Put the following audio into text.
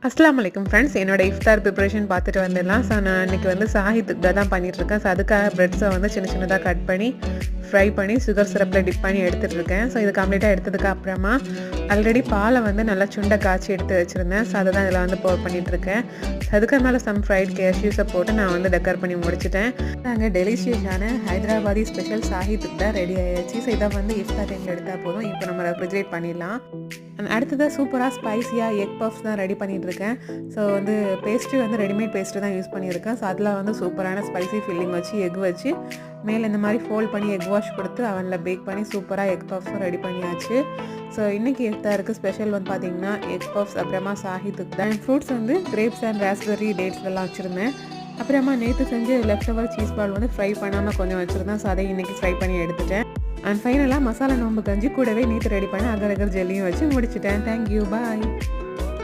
அஸ்ஸலாமு அலைக்கும் ஃப்ரெண்ட்ஸ். என்னோட இஃப்தார் ப்ரிப்பரேஷன் பார்த்துட்டு வந்துடலாம். ஸோ நான் இன்றைக்கி வந்து சாஹித்துக்கு தான் பண்ணிகிட்ருக்கேன். ஸோ அதுக்காக ப்ரெட்ஸை வந்து சின்ன சின்னதாக கட் பண்ணி ஃப்ரை பண்ணி சுகர் சிரப்பில் டிப் பண்ணி எடுத்துகிட்ருக்கேன். ஸோ இது கம்ப்ளீட்டாக எடுத்ததுக்கு அப்புறமா ஆல்ரெடி பாலை வந்து நல்லா சுண்டை காய்ச்சி எடுத்து வச்சுருந்தேன். ஸோ அதை தான் இதில் வந்து போர் பண்ணிகிட்ருக்கேன். அதுக்கு மேலே சம் ஃப்ரைட் கேஷ்யூஸை போட்டு நான் வந்து டெக்கர் பண்ணி முடிச்சிட்டேன். நாங்கள் டெலிஷியஸான ஹைதராபாதி ஸ்பெஷல் சாஹித்துக்கு தான் ரெடி ஆகிடுச்சு. ஸோ இதை வந்து இஃப்தார் டைமில் எடுத்தால் போதும். இப்போ நம்ம ரெஃப்ரிஜரேட் பண்ணிடலாம். அடுத்ததாக சூப்பராக ஸ்பைஸியாக எக் பஃப்ஸ் தான் ரெடி பண்ணிகிட்ருக்கேன். ஸோ வந்து பேஸ்ட்ரி வந்து ரெடிமேட் பேஸ்ட்ரி தான் யூஸ் பண்ணியிருக்கேன். ஸோ அதில் வந்து சூப்பரான ஸ்பைசி ஃபில்லிங் வச்சு எக் வச்சு மேலே இந்த மாதிரி ஃபோல்ட் பண்ணி எக் வாஷ் கொடுத்து அவனில் பேக் பண்ணி சூப்பராக எக் பஃப்ஸும் ரெடி பண்ணியாச்சு. ஸோ இன்றைக்கி இஃப்தாருக்கு ஸ்பெஷல் வந்து பார்த்திங்கன்னா எக் பஃப்ஸ், அப்புறமா சாஹித்துக்கு தான் ஃப்ரூட்ஸ் வந்து கிரேப்ஸ் அண்ட் ராஸ்பெர்ரி டேட்ஸ் எல்லாம் வச்சுருந்தேன். அப்புறமா நேற்று செஞ்சு லெஃப்ட் ஓவர் சீஸ் பால் வந்து ஃப்ரை பண்ணாமல் கொஞ்சம் வச்சுருந்தேன். ஸோ அதை இன்றைக்கி ஃப்ரை பண்ணி எடுத்துட்டேன். அண்ட் ஃபைனலாக மசாலா நோம்பு கஞ்சி கூடவே நேற்று ரெடி பண்ணி அகர் அகர் ஜெல்லியும் வச்சு முடிச்சிட்டேன். தேங்க்யூ, பாய்.